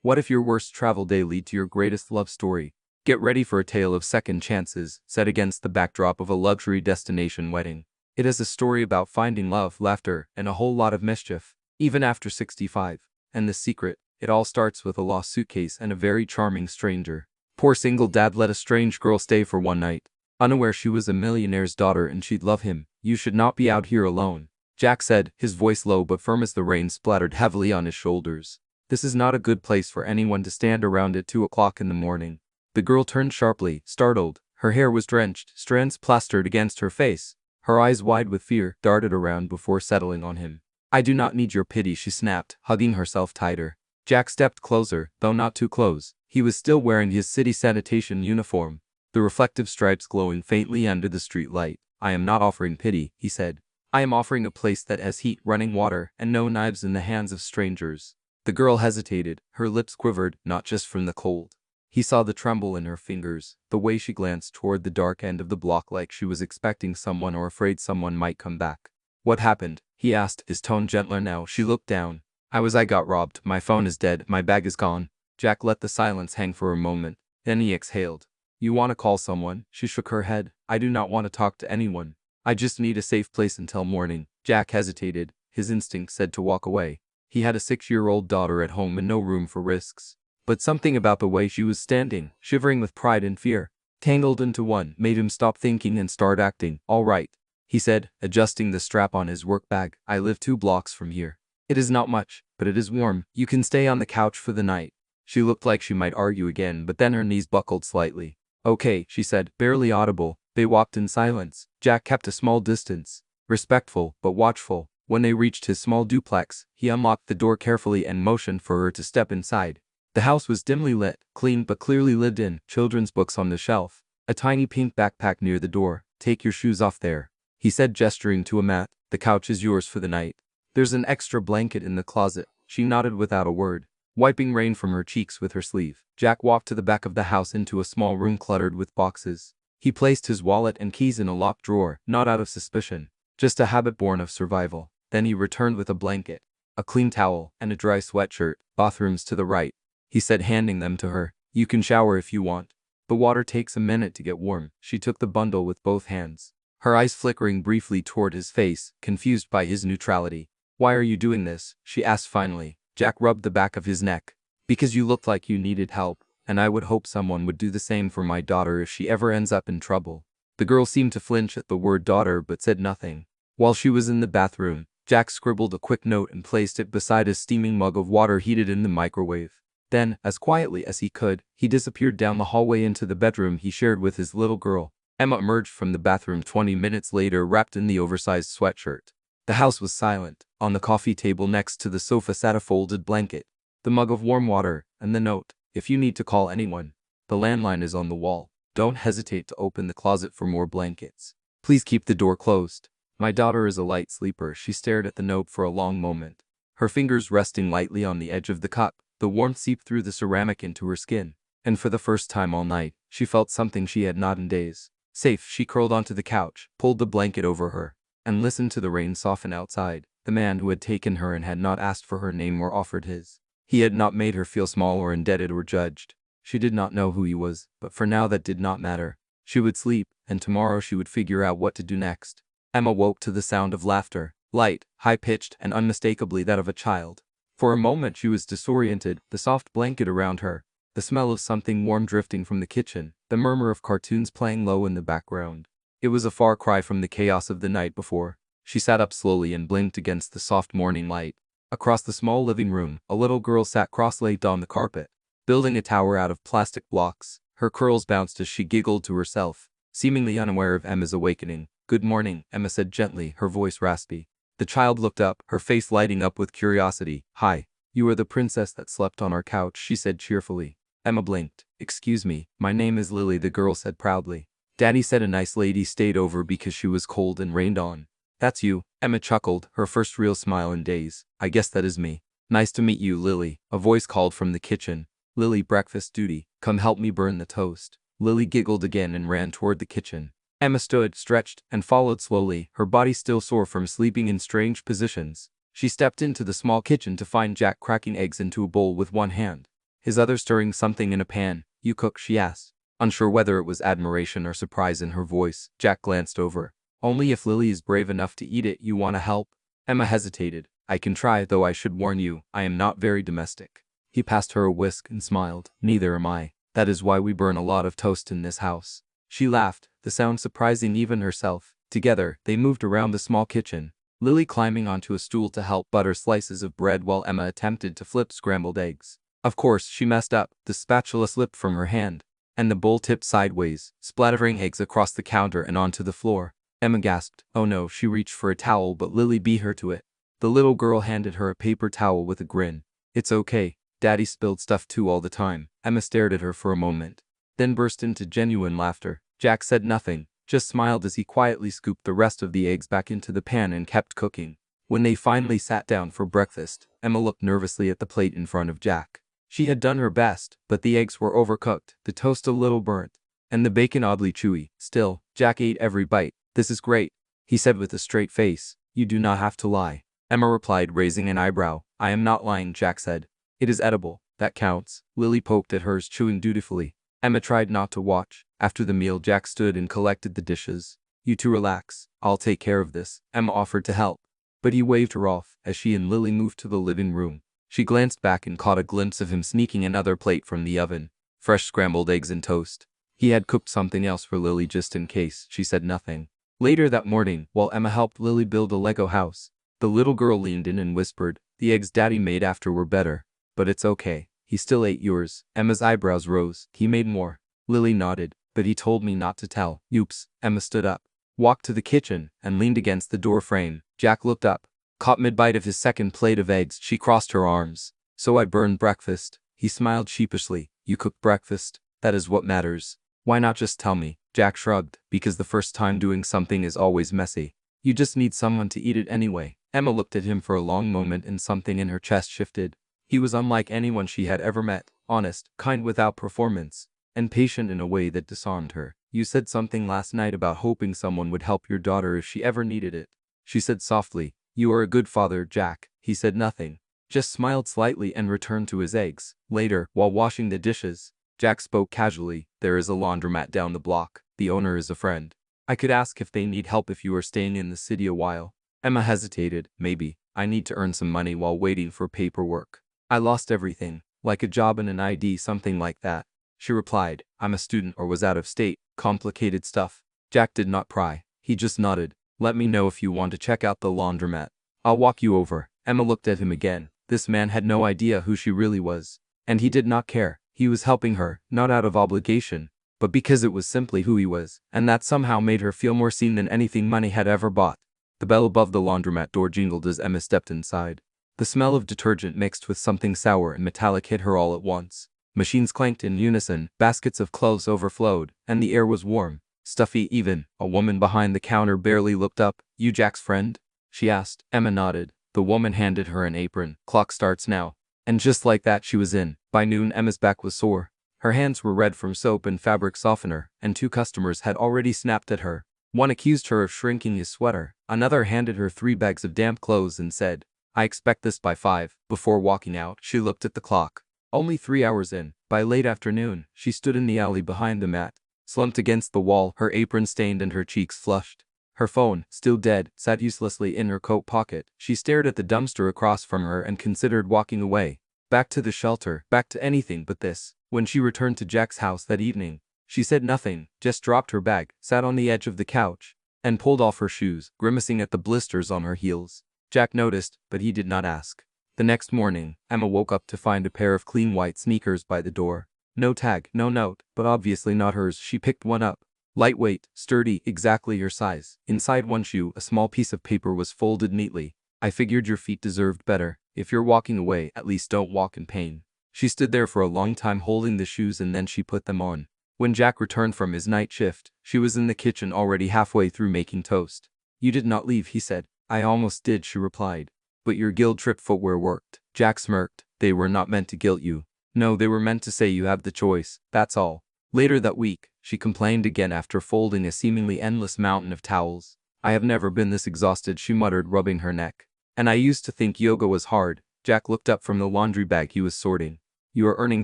What if your worst travel day lead to your greatest love story? Get ready for a tale of second chances, set against the backdrop of a luxury destination wedding. It is a story about finding love, laughter, and a whole lot of mischief, even after 65. And the secret, it all starts with a lost suitcase and a very charming stranger. Poor single dad let a strange girl stay for one night. Unaware she was a millionaire's daughter and she'd love him. You should not be out here alone, Jack said, his voice low but firm as the rain splattered heavily on his shoulders. This is not a good place for anyone to stand around at 2 o'clock in the morning. The girl turned sharply, startled. Her hair was drenched, strands plastered against her face. Her eyes wide with fear darted around before settling on him. I do not need your pity, she snapped, hugging herself tighter. Jack stepped closer, though not too close. He was still wearing his city sanitation uniform, the reflective stripes glowing faintly under the street light. I am not offering pity, he said. I am offering a place that has heat, running water, and no knives in the hands of strangers. The girl hesitated, her lips quivered, not just from the cold. He saw the tremble in her fingers, the way she glanced toward the dark end of the block like she was expecting someone or afraid someone might come back. What happened? He asked, his tone gentler now. She looked down. I got robbed. My phone is dead. My bag is gone. Jack let the silence hang for a moment. Then he exhaled. You want to call someone? She shook her head. I do not want to talk to anyone. I just need a safe place until morning. Jack hesitated. His instinct said to walk away. He had a 6-year-old daughter at home and no room for risks. But something about the way she was standing, shivering with pride and fear, tangled into one, made him stop thinking and start acting. All right, he said, adjusting the strap on his work bag. I live 2 blocks from here. It is not much, but it is warm. You can stay on the couch for the night. She looked like she might argue again, but then her knees buckled slightly. Okay, she said, barely audible. They walked in silence. Jack kept a small distance, respectful but watchful. When they reached his small duplex, he unlocked the door carefully and motioned for her to step inside. The house was dimly lit, clean but clearly lived in, children's books on the shelf, a tiny pink backpack near the door. Take your shoes off there, he said, gesturing to a mat. The couch is yours for the night. There's an extra blanket in the closet. She nodded without a word, wiping rain from her cheeks with her sleeve. Jack walked to the back of the house into a small room cluttered with boxes. He placed his wallet and keys in a locked drawer, not out of suspicion, just a habit born of survival. Then he returned with a blanket, a clean towel, and a dry sweatshirt. Bathrooms to the right, he said, handing them to her. You can shower if you want. The water takes a minute to get warm. She took the bundle with both hands, her eyes flickering briefly toward his face, confused by his neutrality. Why are you doing this? She asked finally. Jack rubbed the back of his neck. Because you looked like you needed help, and I would hope someone would do the same for my daughter if she ever ends up in trouble. The girl seemed to flinch at the word daughter but said nothing. While she was in the bathroom, Jack scribbled a quick note and placed it beside a steaming mug of water heated in the microwave. Then, as quietly as he could, he disappeared down the hallway into the bedroom he shared with his little girl. Emma emerged from the bathroom 20 minutes later wrapped in the oversized sweatshirt. The house was silent. On the coffee table next to the sofa sat a folded blanket, the mug of warm water, and the note. If you need to call anyone, the landline is on the wall. Don't hesitate to open the closet for more blankets. Please keep the door closed. My daughter is a light sleeper. She stared at the note for a long moment, her fingers resting lightly on the edge of the cup. The warmth seeped through the ceramic into her skin, and for the first time all night, she felt something she had not in days. Safe, she curled onto the couch, pulled the blanket over her, and listened to the rain soften outside. The man who had taken her and had not asked for her name or offered his. He had not made her feel small or indebted or judged. She did not know who he was, but for now that did not matter. She would sleep, and tomorrow she would figure out what to do next. Emma woke to the sound of laughter, light, high-pitched, and unmistakably that of a child. For a moment she was disoriented, the soft blanket around her, the smell of something warm drifting from the kitchen, the murmur of cartoons playing low in the background. It was a far cry from the chaos of the night before. She sat up slowly and blinked against the soft morning light. Across the small living room, a little girl sat cross-legged on the carpet, building a tower out of plastic blocks. Her curls bounced as she giggled to herself, seemingly unaware of Emma's awakening. Good morning, Emma said gently, her voice raspy. The child looked up, her face lighting up with curiosity. Hi, you are the princess that slept on our couch, she said cheerfully. Emma blinked. Excuse me, my name is Lily, the girl said proudly. Daddy said a nice lady stayed over because she was cold and rained on. That's you, Emma chuckled, her first real smile in days. I guess that is me. Nice to meet you, Lily, a voice called from the kitchen. Lily, breakfast duty. Come help me burn the toast. Lily giggled again and ran toward the kitchen. Emma stood, stretched, and followed slowly, her body still sore from sleeping in strange positions. She stepped into the small kitchen to find Jack cracking eggs into a bowl with one hand, his other stirring something in a pan. You cook, she asked. Unsure whether it was admiration or surprise in her voice, Jack glanced over. Only if Lily is brave enough to eat it. You want to help? Emma hesitated. I can try, though I should warn you, I am not very domestic. He passed her a whisk and smiled. Neither am I. That is why we burn a lot of toast in this house. She laughed, the sound surprising even herself. Together, they moved around the small kitchen, Lily climbing onto a stool to help butter slices of bread while Emma attempted to flip scrambled eggs. Of course, she messed up. The spatula slipped from her hand, and the bowl tipped sideways, splattering eggs across the counter and onto the floor. Emma gasped. Oh no, she reached for a towel, but Lily beat her to it. The little girl handed her a paper towel with a grin. It's okay. Daddy spilled stuff too all the time. Emma stared at her for a moment, then burst into genuine laughter. Jack said nothing, just smiled as he quietly scooped the rest of the eggs back into the pan and kept cooking. When they finally sat down for breakfast, Emma looked nervously at the plate in front of Jack. She had done her best, but the eggs were overcooked, the toast a little burnt, and the bacon oddly chewy. Still, Jack ate every bite. This is great, he said with a straight face. You do not have to lie. Emma replied, raising an eyebrow. I am not lying, Jack said. It is edible. That counts. Lily poked at hers, chewing dutifully. Emma tried not to watch. After the meal, Jack stood and collected the dishes. You two relax. I'll take care of this. Emma offered to help, but he waved her off as she and Lily moved to the living room. She glanced back and caught a glimpse of him sneaking another plate from the oven. Fresh scrambled eggs and toast. He had cooked something else for Lily just in case. She said nothing. Later that morning, while Emma helped Lily build a Lego house, the little girl leaned in and whispered, the eggs Daddy made after were better. But it's okay. He still ate yours. Emma's eyebrows rose. He made more. Lily nodded, but he told me not to tell. Oops. Emma stood up, walked to the kitchen, and leaned against the door frame. Jack looked up, caught mid-bite of his second plate of eggs. She crossed her arms. So I burned breakfast. He smiled sheepishly. You cooked breakfast? That is what matters. Why not just tell me? Jack shrugged. Because the first time doing something is always messy. You just need someone to eat it anyway. Emma looked at him for a long moment and something in her chest shifted. He was unlike anyone she had ever met. Honest, kind without performance, and patient in a way that disarmed her. You said something last night about hoping someone would help your daughter if she ever needed it. She said softly. You are a good father, Jack. He said nothing, just smiled slightly and returned to his eggs. Later, while washing the dishes, Jack spoke casually. There is a laundromat down the block. The owner is a friend. I could ask if they need help if you are staying in the city a while. Emma hesitated. Maybe. I need to earn some money while waiting for paperwork. I lost everything, like a job and an ID, something like that. She replied. I'm a student or was out of state. Complicated stuff. Jack did not pry. He just nodded. Let me know if you want to check out the laundromat. I'll walk you over. Emma looked at him again. This man had no idea who she really was, and he did not care. He was helping her, not out of obligation, but because it was simply who he was, and that somehow made her feel more seen than anything money had ever bought. The bell above the laundromat door jingled as Emma stepped inside. The smell of detergent mixed with something sour and metallic hit her all at once. Machines clanked in unison, baskets of clothes overflowed, and the air was warm, stuffy even. A woman behind the counter barely looked up. You Jack's friend? She asked. Emma nodded. The woman handed her an apron. Clock starts now. And just like that she was in. By noon Emma's back was sore. Her hands were red from soap and fabric softener, and 2 customers had already snapped at her. One accused her of shrinking his sweater. Another handed her 3 bags of damp clothes and said, I expect this by 5. Before walking out, she looked at the clock. Only 3 hours in. By late afternoon, she stood in the alley behind the mat, slumped against the wall, her apron stained and her cheeks flushed. Her phone, still dead, sat uselessly in her coat pocket. She stared at the dumpster across from her and considered walking away. Back to the shelter, back to anything but this. When she returned to Jack's house that evening, she said nothing, just dropped her bag, sat on the edge of the couch, and pulled off her shoes, grimacing at the blisters on her heels. Jack noticed, but he did not ask. The next morning, Emma woke up to find a pair of clean white sneakers by the door. No tag, no note, but obviously not hers. She picked one up. Lightweight, sturdy, exactly her size. Inside one shoe, a small piece of paper was folded neatly. I figured your feet deserved better. If you're walking away, at least don't walk in pain. She stood there for a long time holding the shoes and then she put them on. When Jack returned from his night shift, she was in the kitchen already halfway through making toast. You did not leave, he said. I almost did, she replied. But your guilt-trip footwear worked. Jack smirked. They were not meant to guilt you. No, they were meant to say you have the choice, that's all. Later that week, she complained again after folding a seemingly endless mountain of towels. I have never been this exhausted, she muttered, rubbing her neck. And I used to think yoga was hard. Jack looked up from the laundry bag he was sorting. You are earning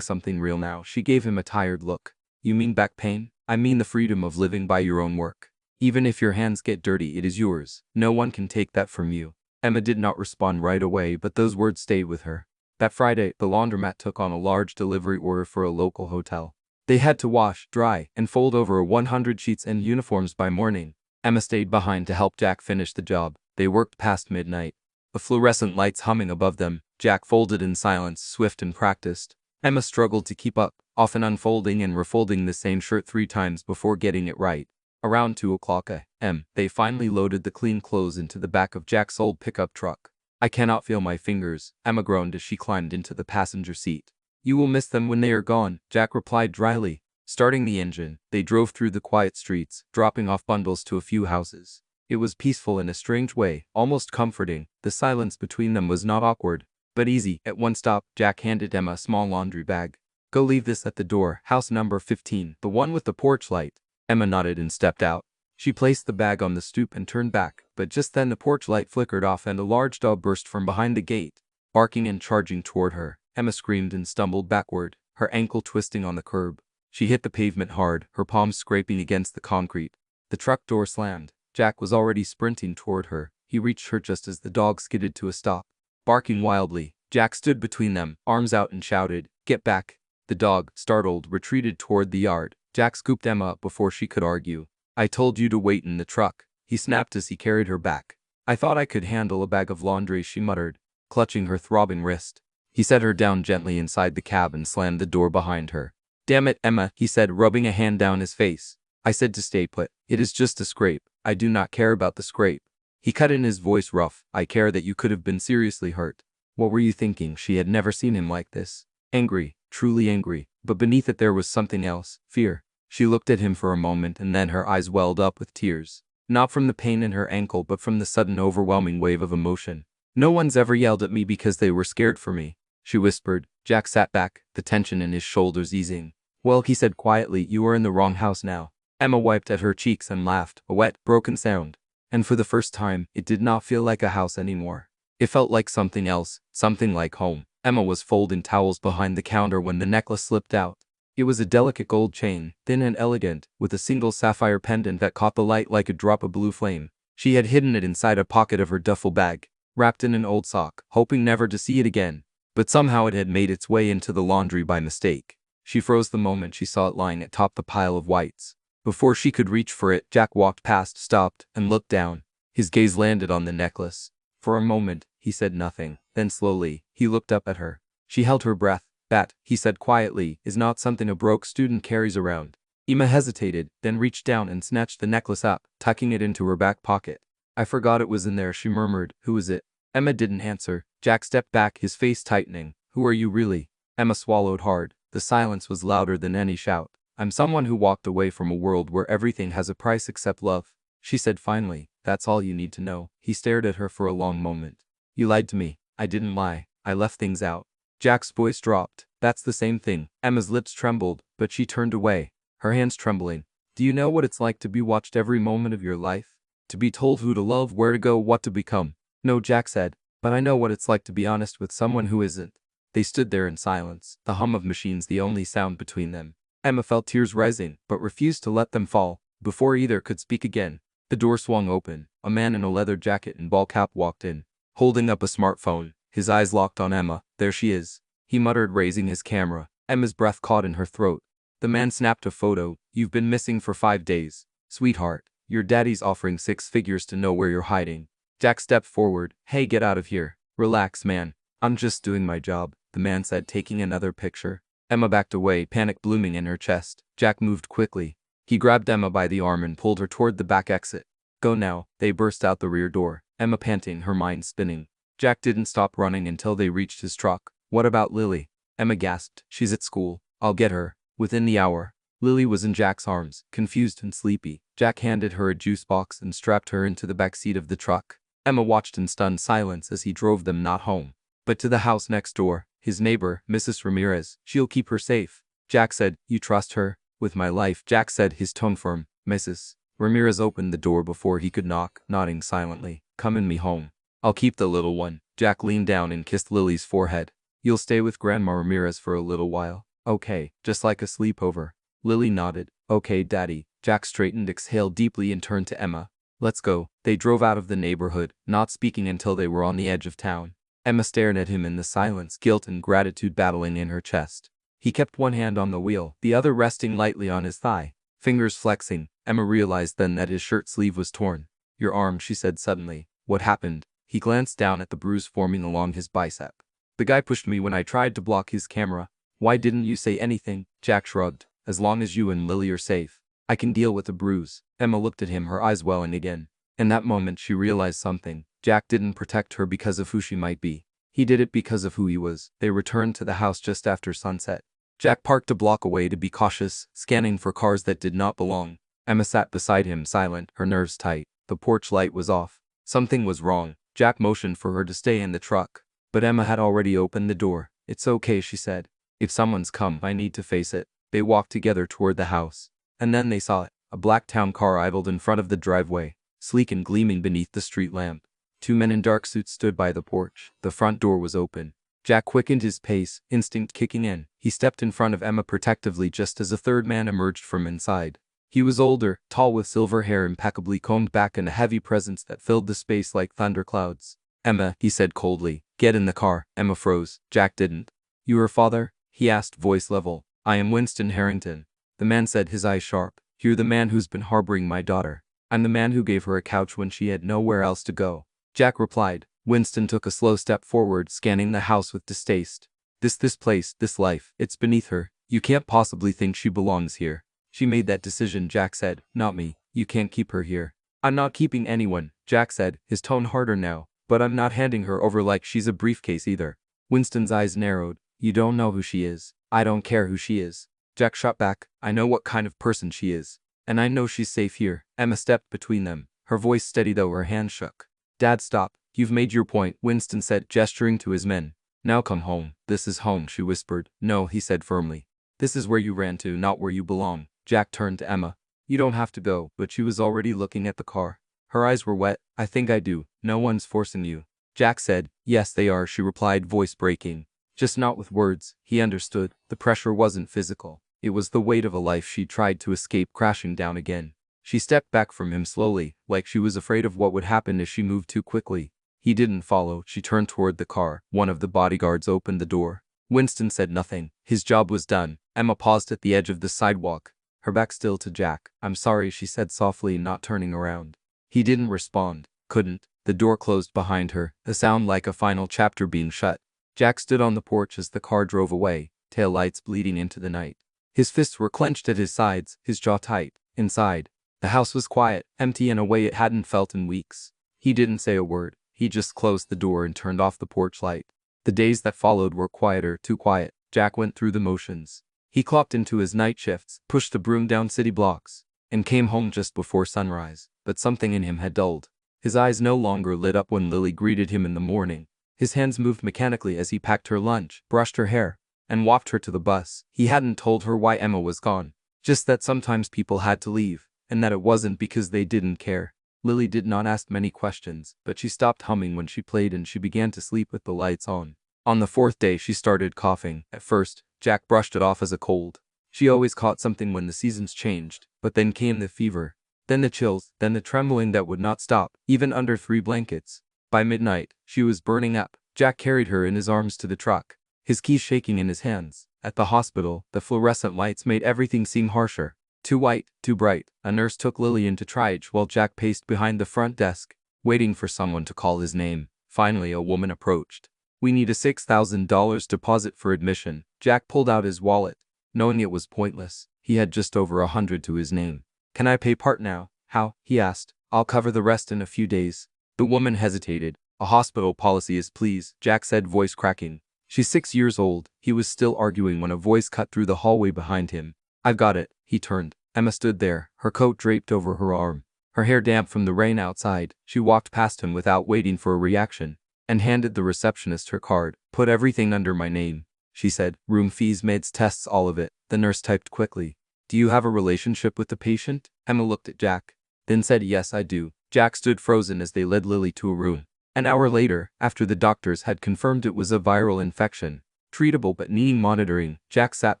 something real now." She gave him a tired look. "You mean back pain?" "I mean the freedom of living by your own work. Even if your hands get dirty, it is yours. No one can take that from you." Emma did not respond right away, but those words stayed with her. That Friday, the laundromat took on a large delivery order for a local hotel. They had to wash, dry, and fold over 100 sheets and uniforms by morning. Emma stayed behind to help Jack finish the job. They worked past midnight. The fluorescent lights humming above them, Jack folded in silence, swift and practiced. Emma struggled to keep up, often unfolding and refolding the same shirt 3 times before getting it right. Around 2 o'clock a.m., they finally loaded the clean clothes into the back of Jack's old pickup truck. "I cannot feel my fingers," Emma groaned as she climbed into the passenger seat. "You will miss them when they are gone," Jack replied dryly. Starting the engine, they drove through the quiet streets, dropping off bundles to a few houses. It was peaceful in a strange way, almost comforting. The silence between them was not awkward, but easy. At one stop, Jack handed Emma a small laundry bag. "Go leave this at the door, house number 15, the one with the porch light." Emma nodded and stepped out. She placed the bag on the stoop and turned back, but just then the porch light flickered off and a large dog burst from behind the gate, barking and charging toward her. Emma screamed and stumbled backward, her ankle twisting on the curb. She hit the pavement hard, her palms scraping against the concrete. The truck door slammed. Jack was already sprinting toward her. He reached her just as the dog skidded to a stop. Barking wildly, Jack stood between them, arms out, and shouted, "Get back!" The dog, startled, retreated toward the yard. Jack scooped Emma up before she could argue. "I told you to wait in the truck," he snapped as he carried her back. "I thought I could handle a bag of laundry," she muttered, clutching her throbbing wrist. He set her down gently inside the cab and slammed the door behind her. "Damn it, Emma," he said, rubbing a hand down his face. "I said to stay put. It is just a scrape. I do not care about the scrape." He cut in, his voice rough. "I care that you could have been seriously hurt." What were you thinking? She had never seen him like this. Angry, truly angry, but beneath it there was something else, fear. She looked at him for a moment and then her eyes welled up with tears. Not from the pain in her ankle but from the sudden overwhelming wave of emotion. "No one's ever yelled at me because they were scared for me," she whispered. Jack sat back, the tension in his shoulders easing. "Well," he said quietly, "you are in the wrong house now." Emma wiped at her cheeks and laughed, a wet, broken sound. And for the first time, it did not feel like a house anymore. It felt like something else, something like home. Emma was folding towels behind the counter when the necklace slipped out. It was a delicate gold chain, thin and elegant, with a single sapphire pendant that caught the light like a drop of blue flame. She had hidden it inside a pocket of her duffel bag, wrapped in an old sock, hoping never to see it again. But somehow it had made its way into the laundry by mistake. She froze the moment she saw it lying atop the pile of whites. Before she could reach for it, Jack walked past, stopped, and looked down. His gaze landed on the necklace. For a moment, he said nothing. Then slowly, he looked up at her. She held her breath. "That," he said quietly, "is not something a broke student carries around." Emma hesitated, then reached down and snatched the necklace up, tucking it into her back pocket. "I forgot it was in there," she murmured. "Who is it?" Emma didn't answer. Jack stepped back, his face tightening. "Who are you really?" Emma swallowed hard. The silence was louder than any shout. "I'm someone who walked away from a world where everything has a price except love," she said finally. "That's all you need to know." He stared at her for a long moment. "You lied to me." "I didn't lie. I left things out." Jack's voice dropped. "That's the same thing." Emma's lips trembled, but she turned away, her hands trembling. "Do you know what it's like to be watched every moment of your life? To be told who to love, where to go, what to become?" "No," Jack said, "but I know what it's like to be honest with someone who isn't." They stood there in silence, the hum of machines the only sound between them. Emma felt tears rising, but refused to let them fall. Before either could speak again, the door swung open. A man in a leather jacket and ball cap walked in, holding up a smartphone. His eyes locked on Emma. "There she is," he muttered, raising his camera. Emma's breath caught in her throat. The man snapped a photo. "You've been missing for 5 days. Sweetheart, your daddy's offering 6 figures to know where you're hiding." Jack stepped forward. "Hey, get out of here." "Relax, man. I'm just doing my job," the man said, taking another picture. Emma backed away, panic blooming in her chest. Jack moved quickly. He grabbed Emma by the arm and pulled her toward the back exit. "Go now." They burst out the rear door, Emma panting, her mind spinning. Jack didn't stop running until they reached his truck. "What about Lily?" Emma gasped. "She's at school. I'll get her." Within the hour, Lily was in Jack's arms, confused and sleepy. Jack handed her a juice box and strapped her into the back seat of the truck. Emma watched in stunned silence as he drove them not home, but to the house next door. His neighbor, Mrs. Ramirez. "She'll keep her safe." Jack said. "You trust her?" "With my life," Jack said, his tone firm. "Mrs. Ramirez opened the door before he could knock, nodding silently. "Come in me home. I'll keep the little one." Jack leaned down and kissed Lily's forehead. You'll stay with Grandma Ramirez for a little while. Okay, just like a sleepover. Lily nodded. Okay, Daddy. Jack straightened, exhaled deeply and turned to Emma. Let's go. They drove out of the neighborhood, not speaking until they were on the edge of town. Emma stared at him in the silence, guilt and gratitude battling in her chest. He kept one hand on the wheel, the other resting lightly on his thigh, fingers flexing. Emma realized then that his shirt sleeve was torn. Your arm, she said suddenly. What happened? He glanced down at the bruise forming along his bicep. The guy pushed me when I tried to block his camera. Why didn't you say anything? Jack shrugged. As long as you and Lily are safe, I can deal with the bruise. Emma looked at him, her eyes welling again. In that moment she realized something. Jack didn't protect her because of who she might be. He did it because of who he was. They returned to the house just after sunset. Jack parked a block away to be cautious, scanning for cars that did not belong. Emma sat beside him, silent, her nerves tight. The porch light was off. Something was wrong. Jack motioned for her to stay in the truck, but Emma had already opened the door. It's okay, she said. If someone's come, I need to face it. They walked together toward the house. And then they saw it. A black town car idled in front of the driveway, sleek and gleaming beneath the street lamp. Two men in dark suits stood by the porch. The front door was open. Jack quickened his pace, instinct kicking in. He stepped in front of Emma protectively just as a third man emerged from inside. He was older, tall with silver hair impeccably combed back and a heavy presence that filled the space like thunderclouds. Emma, he said coldly, get in the car. Emma froze. Jack didn't. You her father? He asked, voice level. I am Winston Harrington. The man said, his eyes sharp. You're the man who's been harboring my daughter. I'm the man who gave her a couch when she had nowhere else to go. Jack replied. Winston took a slow step forward, scanning the house with distaste. This place, this life, it's beneath her. You can't possibly think she belongs here. She made that decision, Jack said. Not me. You can't keep her here. I'm not keeping anyone, Jack said, his tone harder now. But I'm not handing her over like she's a briefcase either. Winston's eyes narrowed. You don't know who she is. I don't care who she is. Jack shot back. I know what kind of person she is. And I know she's safe here. Emma stepped between them, her voice steady though her hand shook. Dad, stop. You've made your point, Winston said, gesturing to his men. Now come home. This is home, she whispered. No, he said firmly. This is where you ran to, not where you belong. Jack turned to Emma. You don't have to go, but she was already looking at the car. Her eyes were wet. I think I do. No one's forcing you. Jack said. Yes, they are, she replied, voice breaking. Just not with words. He understood. The pressure wasn't physical. It was the weight of a life she tried to escape crashing down again. She stepped back from him slowly, like she was afraid of what would happen if she moved too quickly. He didn't follow. She turned toward the car. One of the bodyguards opened the door. Winston said nothing. His job was done. Emma paused at the edge of the sidewalk, her back still to Jack. I'm sorry, she said softly, not turning around. He didn't respond. Couldn't. The door closed behind her, a sound like a final chapter being shut. Jack stood on the porch as the car drove away, tail lights bleeding into the night. His fists were clenched at his sides, his jaw tight. Inside, the house was quiet, empty in a way it hadn't felt in weeks. He didn't say a word. He just closed the door and turned off the porch light. The days that followed were quieter, too quiet. Jack went through the motions. He clocked into his night shifts, pushed the broom down city blocks, and came home just before sunrise. But something in him had dulled. His eyes no longer lit up when Lily greeted him in the morning. His hands moved mechanically as he packed her lunch, brushed her hair, and walked her to the bus. He hadn't told her why Emma was gone. Just that sometimes people had to leave, and that it wasn't because they didn't care. Lily did not ask many questions, but she stopped humming when she played and she began to sleep with the lights on. On the fourth day she started coughing. At first, Jack brushed it off as a cold. She always caught something when the seasons changed, but then came the fever. Then the chills, then the trembling that would not stop, even under 3 blankets. By midnight, she was burning up. Jack carried her in his arms to the truck, his keys shaking in his hands. At the hospital, the fluorescent lights made everything seem harsher. Too white, too bright. A nurse took Lily into triage while Jack paced behind the front desk, waiting for someone to call his name. Finally, a woman approached. We need a $6,000 deposit for admission. Jack pulled out his wallet, knowing it was pointless. He had just over 100 to his name. Can I pay part now? How? He asked. I'll cover the rest in a few days. The woman hesitated. A hospital policy is please, Jack said, voice cracking. She's 6 years old. He was still arguing when a voice cut through the hallway behind him. I've got it. He turned. Emma stood there, her coat draped over her arm, her hair damp from the rain outside. She walked past him without waiting for a reaction, and handed the receptionist her card. Put everything under my name, she said. Room fees, meds, tests, all of it. The nurse typed quickly. Do you have a relationship with the patient? Emma looked at Jack, then said yes I do. Jack stood frozen as they led Lily to a room. An hour later, after the doctors had confirmed it was a viral infection, treatable but needing monitoring. Jack sat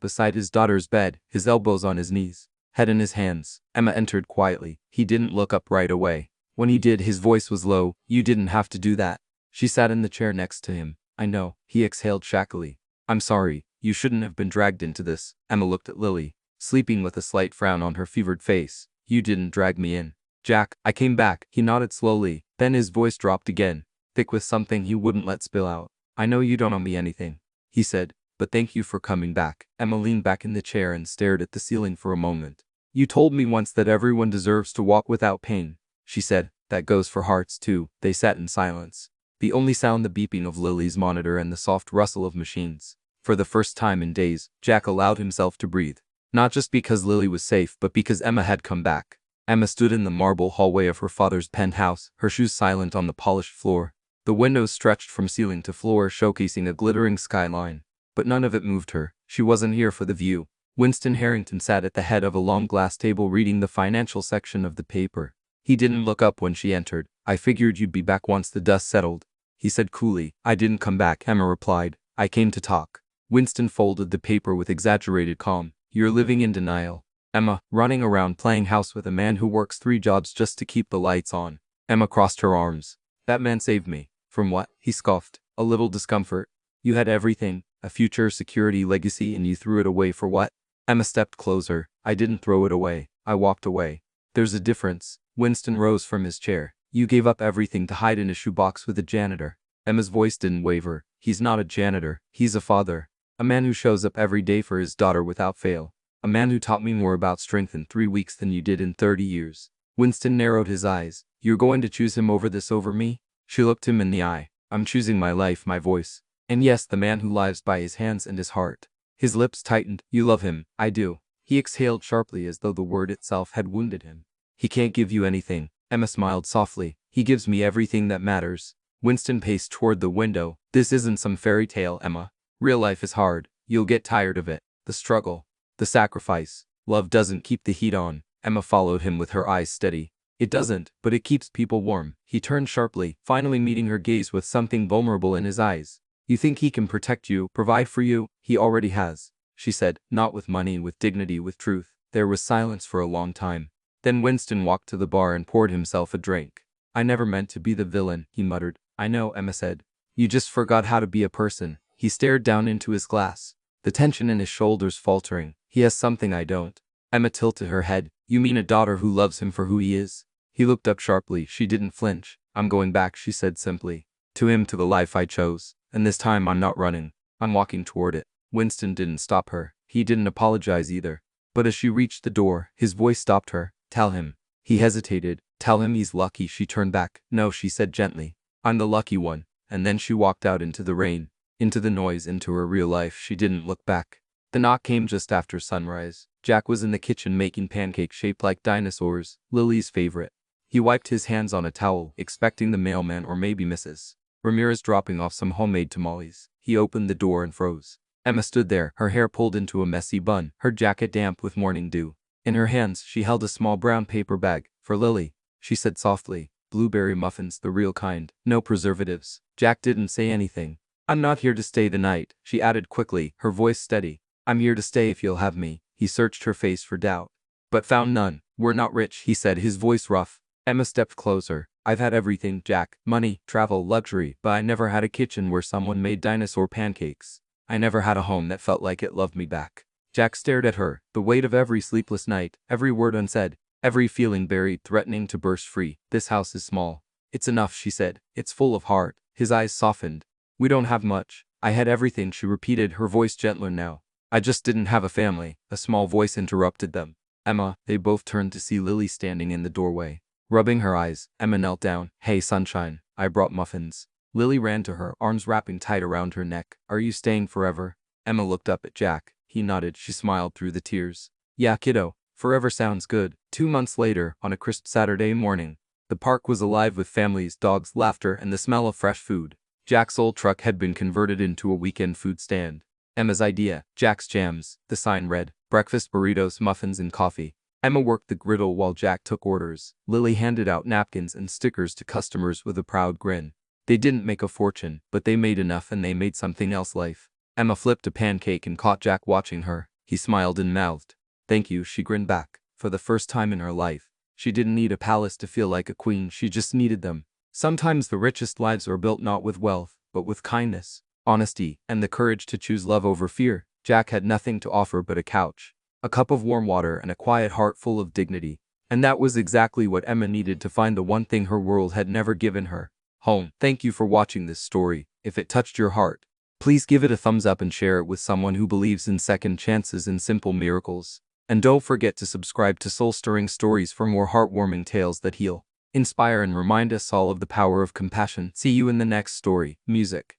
beside his daughter's bed, his elbows on his knees, head in his hands. Emma entered quietly. He didn't look up right away. When he did, his voice was low. "You didn't have to do that." She sat in the chair next to him. "I know," he exhaled shackily. "I'm sorry. You shouldn't have been dragged into this." Emma looked at Lily, sleeping with a slight frown on her fevered face. "You didn't drag me in, Jack. I came back." He nodded slowly. Then his voice dropped again, thick with something he wouldn't let spill out. "I know you don't owe me anything," he said, "but thank you for coming back." Emma leaned back in the chair and stared at the ceiling for a moment. "You told me once that everyone deserves to walk without pain," she said. "That goes for hearts too." They sat in silence. The only sound the beeping of Lily's monitor and the soft rustle of machines. For the first time in days, Jack allowed himself to breathe. Not just because Lily was safe, but because Emma had come back. Emma stood in the marble hallway of her father's penthouse, her shoes silent on the polished floor. The windows stretched from ceiling to floor, showcasing a glittering skyline. But none of it moved her. She wasn't here for the view. Winston Harrington sat at the head of a long glass table reading the financial section of the paper. He didn't look up when she entered. "I figured you'd be back once the dust settled," he said coolly. "I didn't come back," Emma replied. "I came to talk." Winston folded the paper with exaggerated calm. "You're living in denial, Emma, running around playing house with a man who works 3 jobs just to keep the lights on." Emma crossed her arms. "That man saved me." "From what?" he scoffed. "A little discomfort. You had everything, a future, security, legacy, and you threw it away for what?" Emma stepped closer. "I didn't throw it away. I walked away." "There's a difference." Winston rose from his chair. "You gave up everything to hide in a shoebox with a janitor." Emma's voice didn't waver. "He's not a janitor. He's a father. A man who shows up every day for his daughter without fail. A man who taught me more about strength in 3 weeks than you did in 30 years. Winston narrowed his eyes. "You're going to choose him over this over me?" She looked him in the eye. "I'm choosing my life, my voice. And yes, the man who lives by his hands and his heart." His lips tightened. "You love him." "I do." He exhaled sharply as though the word itself had wounded him. "He can't give you anything." Emma smiled softly. "He gives me everything that matters." Winston paced toward the window. "This isn't some fairy tale, Emma. Real life is hard. You'll get tired of it. The struggle. The sacrifice. Love doesn't keep the heat on." Emma followed him with her eyes steady. "It doesn't, but it keeps people warm." He turned sharply, finally meeting her gaze with something vulnerable in his eyes. "You think he can protect you, provide for you? He already has," she said. "Not with money, with dignity, with truth." There was silence for a long time. Then Winston walked to the bar and poured himself a drink. "I never meant to be the villain," he muttered. "I know," Emma said. "You just forgot how to be a person." He stared down into his glass, the tension in his shoulders faltering. "He has something I don't." Emma tilted her head. "You mean a daughter who loves him for who he is?" He looked up sharply. She didn't flinch. "I'm going back," she said simply. "To him, to the life I chose. And this time I'm not running. I'm walking toward it." Winston didn't stop her. He didn't apologize either. But as she reached the door, his voice stopped her. "Tell him." He hesitated. "Tell him he's lucky." She turned back. "No," she said gently. "I'm the lucky one." And then she walked out into the rain, into the noise, into her real life. She didn't look back. The knock came just after sunrise. Jack was in the kitchen making pancakes shaped like dinosaurs, Lily's favorite. He wiped his hands on a towel, expecting the mailman or maybe Mrs. Ramirez dropping off some homemade tamales. He opened the door and froze. Emma stood there, her hair pulled into a messy bun, her jacket damp with morning dew. In her hands, she held a small brown paper bag. "For Lily," she said softly. "Blueberry muffins, the real kind. No preservatives." Jack didn't say anything. "I'm not here to stay the night," she added quickly, her voice steady. "I'm here to stay if you'll have me." He searched her face for doubt, but found none. "We're not rich," he said, his voice rough. Emma stepped closer. "I've had everything, Jack. Money, travel, luxury, but I never had a kitchen where someone made dinosaur pancakes. I never had a home that felt like it loved me back." Jack stared at her, the weight of every sleepless night, every word unsaid, every feeling buried, threatening to burst free. "This house is small." "It's enough," she said. "It's full of heart." His eyes softened. "We don't have much." "I had everything," she repeated, her voice gentler now. "I just didn't have a family." A small voice interrupted them. "Emma." They both turned to see Lily standing in the doorway. Rubbing her eyes, Emma knelt down. "Hey, sunshine. I brought muffins." Lily ran to her, arms wrapping tight around her neck. "Are you staying forever?" Emma looked up at Jack. He nodded. She smiled through the tears. "Yeah, kiddo. Forever sounds good." 2 months later, on a crisp Saturday morning, the park was alive with families, dogs, laughter, and the smell of fresh food. Jack's old truck had been converted into a weekend food stand. Emma's idea, Jack's Jams, the sign read, breakfast burritos, muffins, and coffee. Emma worked the griddle while Jack took orders. Lily handed out napkins and stickers to customers with a proud grin. They didn't make a fortune, but they made enough and they made something else life. Emma flipped a pancake and caught Jack watching her. He smiled and mouthed, "Thank you," she grinned back. For the first time in her life, she didn't need a palace to feel like a queen, she just needed them. Sometimes the richest lives are built not with wealth, but with kindness, honesty, and the courage to choose love over fear. Jack had nothing to offer but a couch, a cup of warm water, and a quiet heart full of dignity. And that was exactly what Emma needed to find the one thing her world had never given her: home. Thank you for watching this story. If it touched your heart, please give it a thumbs up and share it with someone who believes in second chances and simple miracles. And don't forget to subscribe to Soul-Stirring Stories for more heartwarming tales that heal, inspire, and remind us all of the power of compassion. See you in the next story. Music.